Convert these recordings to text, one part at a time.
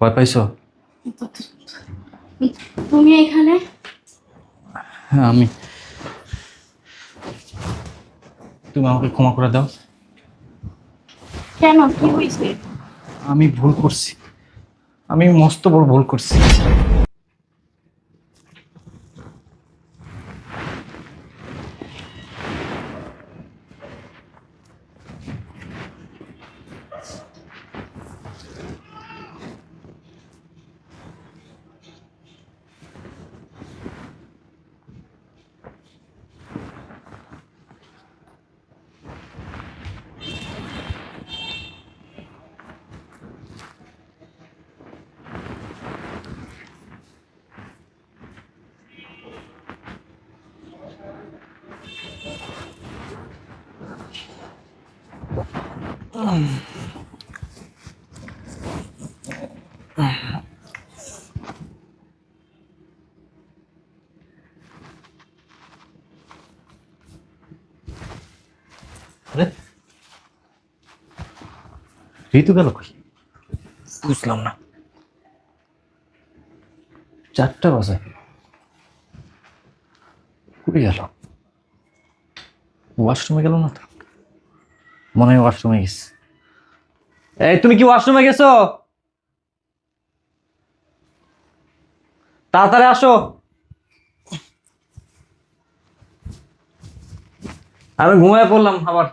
ভয় পাইছো? তুমি এখানে? হ্যাঁ আমি। তুমি আমাকে ক্ষমা করে দাও। কেন, কি হয়েছে? আমি ভুল করছি, আমি মস্ত বড় ভুল করছি। আরে ঋতু গেল কই? বুঝলাম না। 4টা বাজে, কই গেল? ওয়াশরুমে গেল না তো? মনে হয় ওয়াশরুমে গেছে। এই তুমি কি ওয়াশরুমে গেছো? তাড়াতাড়ি আসো। আমি ঘুমিয়ে পড়লাম আবার।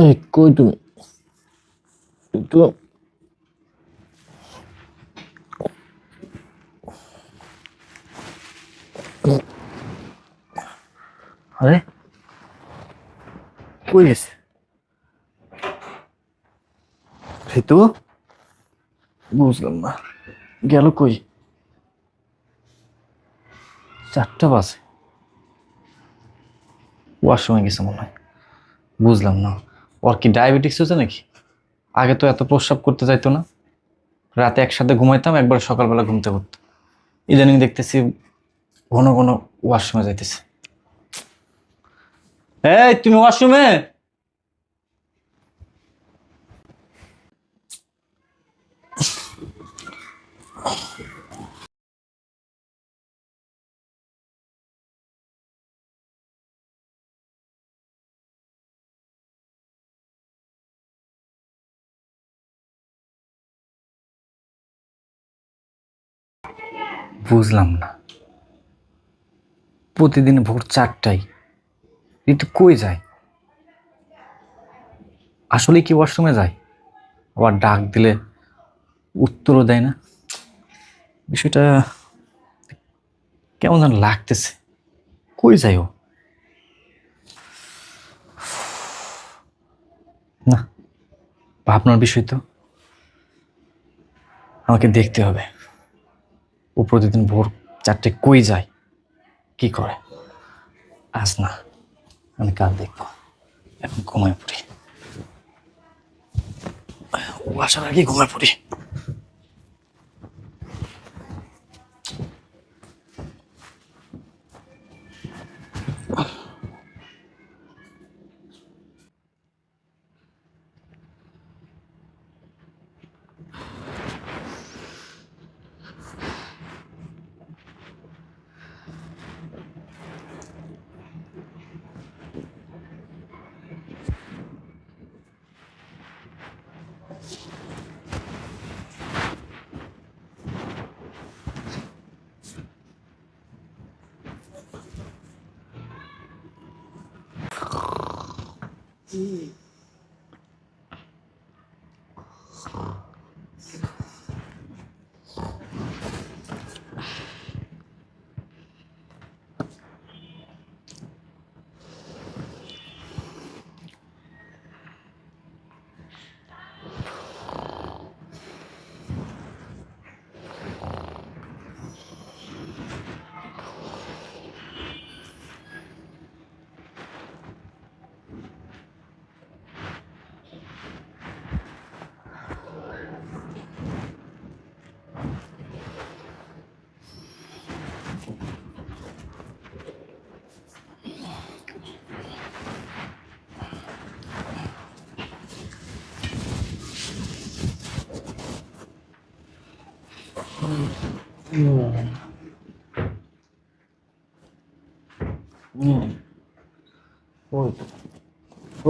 এই কই তুমি? তো আরে কই গেছে ঋতু? বুঝলাম না, গেল কই? 4টা বাজে, ওয়াশরুমে গেছে মনে হয়। বুঝলাম না, ওর কি ডায়াবেটিস হয়েছে নাকি? আগে তো এত প্রস্রাব করতে যাইতো না, রাতে একসাথে ঘুমাইতাম, একবার সকালবেলা ঘুমতে করতো। ইদানিং দেখতেছি ঘন ঘন ওয়াশরুমে যাইতেছে। এই তুমি ওয়াশরুমে? বুঝলাম না, প্রতিদিন ভোর 4টায় ঋতু কই যায়? আসলে কি ওয়াশরুমে যায়? আবার ডাক দিলে উত্তরও দেয় না। বিষয়টা কেমন যেন লাগতেছে। কই যায় ও? না, ভাবনার বিষয় তো, আমাকে দেখতে হবে ও প্রতিদিন ভোর 4টায় কই যায়, কি করে। আজ না, আমি কাল দেখবো। এখন ঘুমায় পড়ি, ও আসার আগে ঘুমায় পড়ি। ওই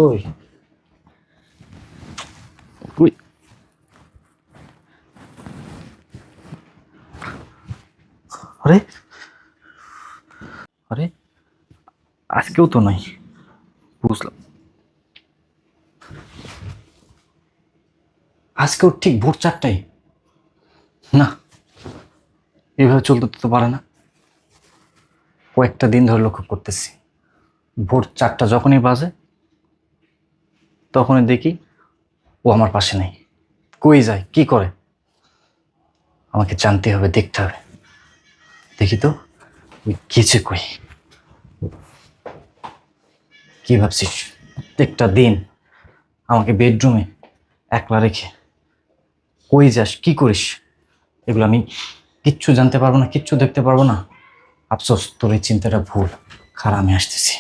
ওই ওই আরে আরে আজকেও তো নাই। বুঝলাম, আজকেও ঠিক ভোর 4টায়? না, এভাবে চলতে তো পারে না। কয়েকটা দিন ধরে লক্ষ্য করতেছি, ভোর 4টা যখনই বাজে তখনই দেখি ও আমার পাশে নেই। কই যায়, কি করে? আমাকে জানতে হবে, দেখতে হবে। দেখি তো ওই গেছে কই। কি ভাবছিস প্রত্যেকটা দিন আমাকে বেডরুমে একলা রেখে কই যাস, কি করিস? এগুলো আমি কিচ্ছু জানতে পারবো না, কিচ্ছু দেখতে পারবো না। আফসোস, তোর এই চিন্তাটা ভুল। খারাপ, আমি আসতেছি।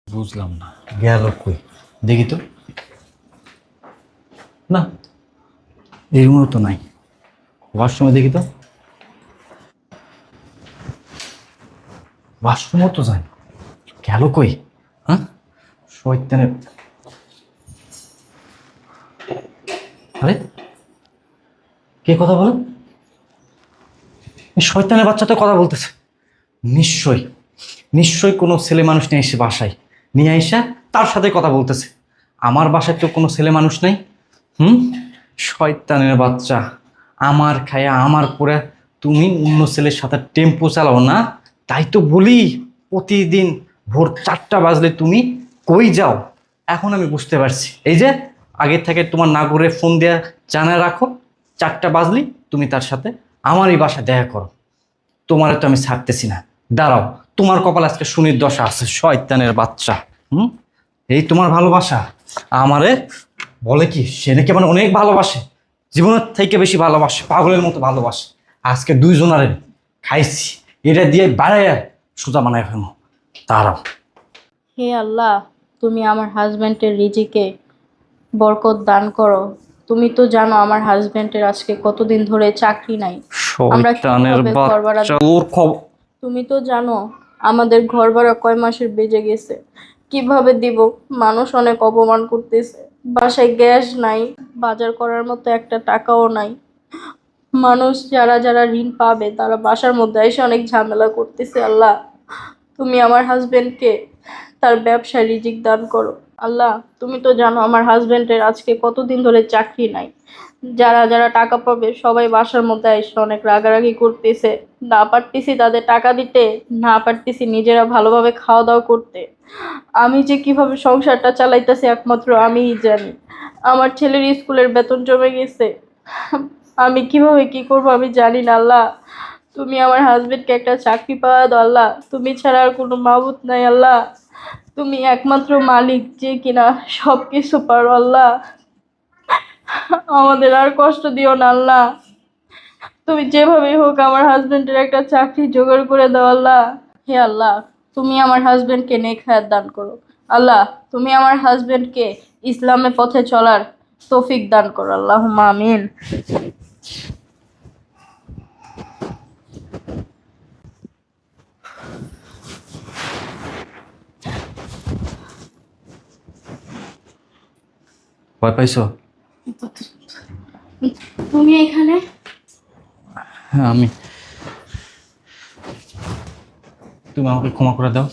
বুঝলাম না, গেল কই? দেখি তো। না, এই রুমেও তো নাই। ওয়াশরুমে দেখি তো। ওয়াশরুমও তো যায়, গেল কই? হ্যাঁ, শয়তানের। আরে, কে কথা বলে? এই শয়তানের বাচ্চা তো কথা বলতেছে। নিশ্চয়ই নিশ্চয়ই কোনো ছেলে মানুষ নিয়ে এসে বাসায় নিয়ে এসে তার সাথে কথা বলতেছে। আমার বাসায় তো কোনো ছেলে মানুষ নেই। হুম, শয়তানের বাচ্চা। আমার খায়া আমার পরে তুমি অন্য ছেলের সাথে টেম্পো চালাও না? তাই তো বলি, প্রতিদিন ভোর 4টা বাজলে তুমি কই যাও। এখন আমি বুঝতে পারছি। এই যে আগের থেকে তোমার নাগরে ফোন দেয়া জানা রাখো, 4টা বাজলি তুমি তার সাথে আমারই বাসায় দেখা করো। তোমারে তো আমি ছাড়তেছি না। দাঁড়াও, তোমার কপাল আজকে শনির দশা আছে, শয়তানের বাচ্চা। হুম, এই তোমার ভালোবাসা আমারে বলে কি, সে নাকি মানে অনেক ভালোবাসে, জীবনের থেকে বেশি ভালোবাসে, পাগলের মতো ভালোবাসে। আজকে দুইজনারে খাইছি, এটা দিয়ে বাড়াইয়া সোজা বানায় ফেলবো। দাঁড়াও। হে আল্লাহ, তুমি আমার হাজবেন্ডের রিজিকে বরকত দান করো। তুমি তো জানো আমার হাজবেন্ডের আজকে কতদিন ধরে চাকরি নাই। আমরা শয়তানের কিভাবে ঘর ভাড়া বাচ্চা, ওর খবর। তুমি তো জানো আমাদের ঘর ভাড়া কয় মাসের বেজে গেছে। কিভাবে দিব? মানুষ অনেক অপমান করতেছে। বাসায় গ্যাস নাই, বাজার করার মতো একটা টাকাও নাই। মানুষ যারা যারা ঋণ পাবে তারা বাসার মধ্যে এসে অনেক ঝামেলা করতেছে। আল্লাহ, তুমি আমার হাজবেন্ডকে তার ব্যবসায় রিজিক দান করো। আল্লাহ, তুমি তো জানো আমার হাজবেন্ডের আজকে কতদিন ধরে চাকরি নাই। যারা যারা টাকা পাবে সবাই বাসার মধ্যে এসে অনেক রাগারাগি করতেছে। না পারতেছি তাদের টাকা দিতে, না পারতেছি নিজেরা ভালোভাবে খাওয়া দাওয়া করতে। আমি যে কিভাবে সংসারটা চালাইতেছি একমাত্র আমিই জানি। আমার ছেলের স্কুলের বেতন জমে গেছে। আমি কিভাবে কি করবো আমি জানি না। আল্লাহ, তুমি আমার হাজবেন্ডকে একটা চাকরি পাওয়া দাও। আল্লাহ, তুমি ছাড়া আর কোনো মাবুদ নাই। আল্লাহ, তুমি একমাত্র মালিক যে কিনা সব কিছু পারো। আল্লাহ, আমাদের আর কষ্ট দিও না। আল্লাহ, তুমি যেভাবেই হোক আমার হাজবেন্ডের একটা চাকরি জোগাড় করে দাও। আল্লাহ, হে আল্লাহ, তুমি আমার হাজবেন্ডকে নেক হায়াত দান করো। আল্লাহ, তুমি আমার হাজবেন্ডকে ইসলামের পথে চলার তৌফিক দান করো। আল্লাহুম্মা আমিন। ভয় পাইছো? তুমি এখানে? হ্যাঁ আমি। তুমি আমাকে ক্ষমা করে দাও।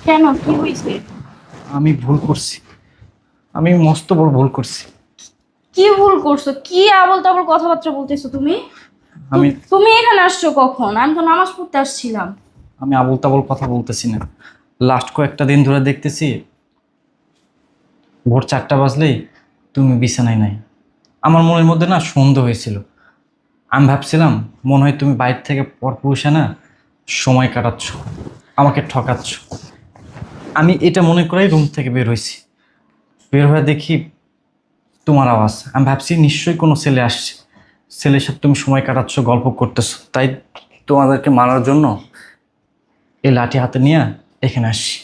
কেন, কি হয়েছে? আমি ভুল করছি, আমি মস্ত বড় ভুল করছি। কি ভুল করছো? কি আবল তাবল কথাবার্তা বলতেছো তুমি? আমি তুমি এখানে আসছো কখন? আমি তো নামাজ পড়তে আসছিলাম। আমি আবল তাবল কথা বলতেছি না। লাস্ট কয়েকটা দিন ধরে দেখতেছি ভোর 4টা বাজলেই তুমি বিছানায় নাই। আমার মনের মধ্যে না সন্দেহ হয়েছিল। আমি ভাবছিলাম মনে হয় তুমি বাইরে থেকে পরপুরুষে না সময় কাটাচ্ছ, আমাকে ঠকাচ্ছ। আমি এটা মনে করেই রুম থেকে বের হয়েছি। বের হয়ে দেখি তোমার আওয়াজ। আমি ভাবছি নিশ্চয়ই কোনো ছেলে আসছে, ছেলের সাথে তুমি সময় কাটাচ্ছ, গল্প করতেছো। তাই তোমাদেরকে মারার জন্য এই লাঠি হাতে নিয়ে এখানে আসছি।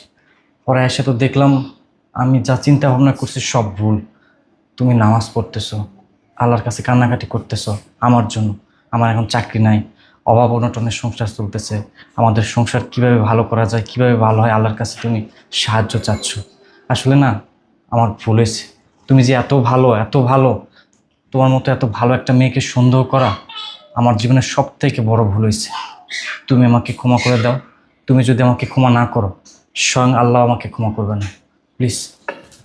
পরে এসে তো দেখলাম আমি যা চিন্তা ভাবনা করছি সব ভুল। তুমি নামাজ পড়তেছো, আল্লাহর কাছে কান্নাকাটি করতেছো আমার জন্য। আমার এখন চাকরি নাই, অভাব অনটনের সংসার চলতেছে। আমাদের সংসার কিভাবে ভালো করা যায়, কিভাবে ভালো হয়, আল্লাহর কাছে তুমি সাহায্য চাচ্ছ। আসলে না, আমার ভুল হয়েছে। তুমি যে এত ভালো, এত ভালো, তোমার মতো এত ভালো একটা মেয়েকে সন্দেহ করা আমার জীবনের সব থেকে বড় ভুল হয়েছে। তুমি আমাকে ক্ষমা করে দাও। তুমি যদি আমাকে ক্ষমা না করো, স্বয়ং আল্লাহ আমাকে ক্ষমা করবে না। প্লিজ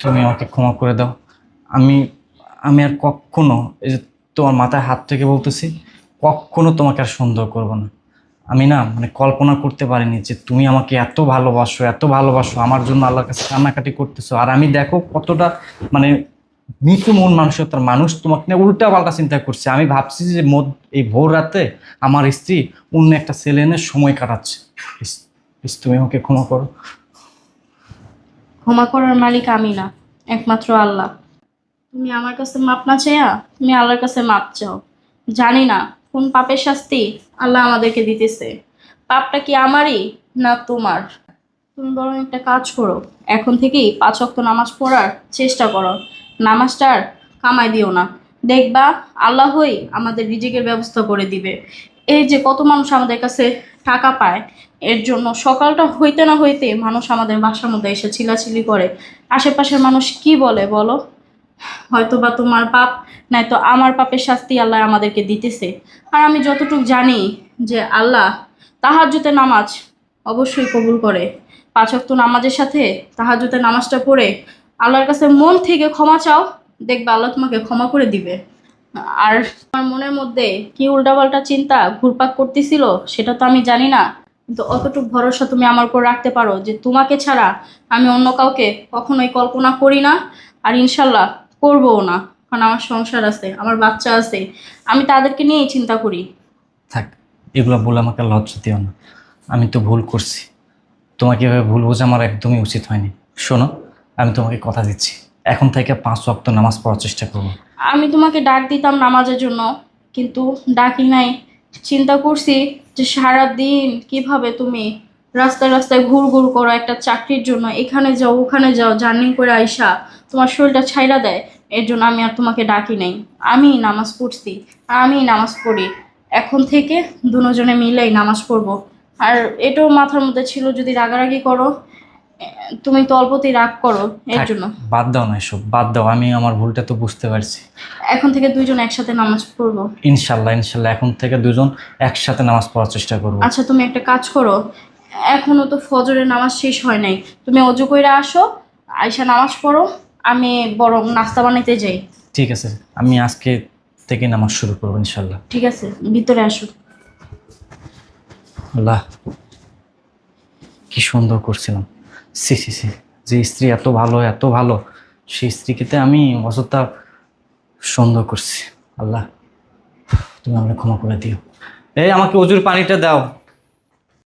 তুমি আমাকে ক্ষমা করে দাও। আমি আমি আর কখনো, এই যে তোমার মাথায় হাত থেকে বলতেছি, কখনো তোমাকে আর সন্দেহ করব না। আমি না মানে কল্পনা করতে পারিনি যে তুমি আমাকে এত ভালোবাসো, এত ভালোবাসো, আমার জন্য আল্লাহর কাছে কান্নাকাটি করতেছো। আর আমি দেখো কতটা মানে নিচু মন মানসিকতার মানুষ, তোমাকে নিয়ে উল্টা পাল্টা চিন্তা করছে। আমি ভাবছি যে এই ভোর রাতে আমার স্ত্রী অন্য একটা ছেলে এনে সময় কাটাচ্ছে। প্লিজ প্লিজ তুমি আমাকে ক্ষমা করো। ক্ষমা করার মালিক আমি না, একমাত্র আল্লাহ। তুমি আমার কাছে মাপ না চাইয়া তুমি আল্লাহর কাছে মাপ চাও। জানি না কোন পাপের শাস্তি আল্লাহ আমাদেরকে দিতেছে। পাপটা কি আমারই না তোমার? তুমি বরং একটা কাজ করো, এখন থেকেই 5 ওয়াক্ত নামাজ পড়ার চেষ্টা করো। নামাজটার কামাই দিও না। দেখবা আল্লাহই আমাদের রিজিকের ব্যবস্থা করে দিবে। এই যে কত মানুষ আমাদের কাছে টাকা পায়, এর জন্য সকালটা হইতে না হইতে মানুষ আমাদের বাসার মধ্যে এসে চিল্লাচিল্লি করে। আশেপাশের মানুষ কি বলে বলো? হয়তো বা তোমার পাপ, নয়তো আমার পাপের শাস্তি আল্লাহ আমাদেরকে দিতেছে। আর আমি যতটুকু জানি যে আল্লাহ তাহাজ্জুদের নামাজ অবশ্যই কবুল করে। 5 ওয়াক্ত নামাজের সাথে তাহাজ্জুদের নামাজটা পড়ে আল্লাহর কাছে মন থেকে ক্ষমা চাও, দেখবে আল্লাহ তোমাকে ক্ষমা করে দিবে। আর আমার মনের মধ্যে কি উল্টাপাল্টা চিন্তা ঘুরপাক করতেছিল সেটা তো আমি জানি না, কিন্তু অতটুকু ভরসা তুমি আমার উপর রাখতে পারো যে তোমাকে ছাড়া আমি অন্য কাউকে কখনোই কল্পনা করি না, আর ইনশাল্লাহ করবও না। কারণ আমার সংসার আছে, আমার বাচ্চা আছে, আমি তাদেরকে নিয়েই চিন্তা করি। থাক, এগুলো বলে আমাকে লজ্জা দিও না। আমি তো ভুল করছি, তোমাকে এভাবে ভুল বোঝা আমার একদমই উচিত হয়নি। শোনো, আমি তোমাকে কথা দিচ্ছি, এখন থেকে 5 ওয়াক্ত নামাজ পড়ার চেষ্টা করবো। আমি তোমাকে ডাক দিতাম নামাজের জন্য, কিন্তু ডাকি নাই। চিন্তা করছি যে সারা দিন কিভাবে তুমি রাস্তায় রাস্তায় ঘুর ঘুর করো একটা চাকরির জন্য, এখানে যাও ওখানে যাও, জার্নি করে আইসা তোমার শরীরটা ছাইড়া দেয়। এর জন্য আমি আর তোমাকে ডাকি নাই। আমি নামাজ পড়ছি, আমি নামাজ পড়ি। এখন থেকে দুজনে মিলেই নামাজ পড়বো। আর এটাও মাথার মধ্যে ছিল যদি রাগারাগি করো, তুমি তো অল্পতেই রাগ করো, এর থাক, জন্য বাদ দাও না এসব, বাদ দাও। আমি আমার ভুলটা তো বুঝতে পারছি। এখন থেকে দুইজন একসাথে নামাজ পড়বো। ইনশাল্লাহ ইনশাল্লাহ এখন থেকে দুজন একসাথে নামাজ পড়ার চেষ্টা করবো। আচ্ছা তুমি একটা কাজ করো, এখনো তো ফজরের নামাজ শেষ হয় নাই, তুমি অজু কইরা আসো, আয়সা নামাজ পড়ো। আমি বরং নাস্তা বানাইতে যাই। ঠিক আছে, আমি আজকে থেকে নামাজ শুরু করবো ইনশাল্লাহ। ঠিক আছে, ভিতরে আসো। আল্লাহ, কি সুন্দর করছিলাম। সি সি সি, যে স্ত্রী এত ভালো, এত ভালো, সেই স্ত্রীকে আমি অযথা সুন্দর করছি। আল্লাহ, তুমি আমাকে ক্ষমা করে দিও। এই আমাকে অজুর পানিটা দাও।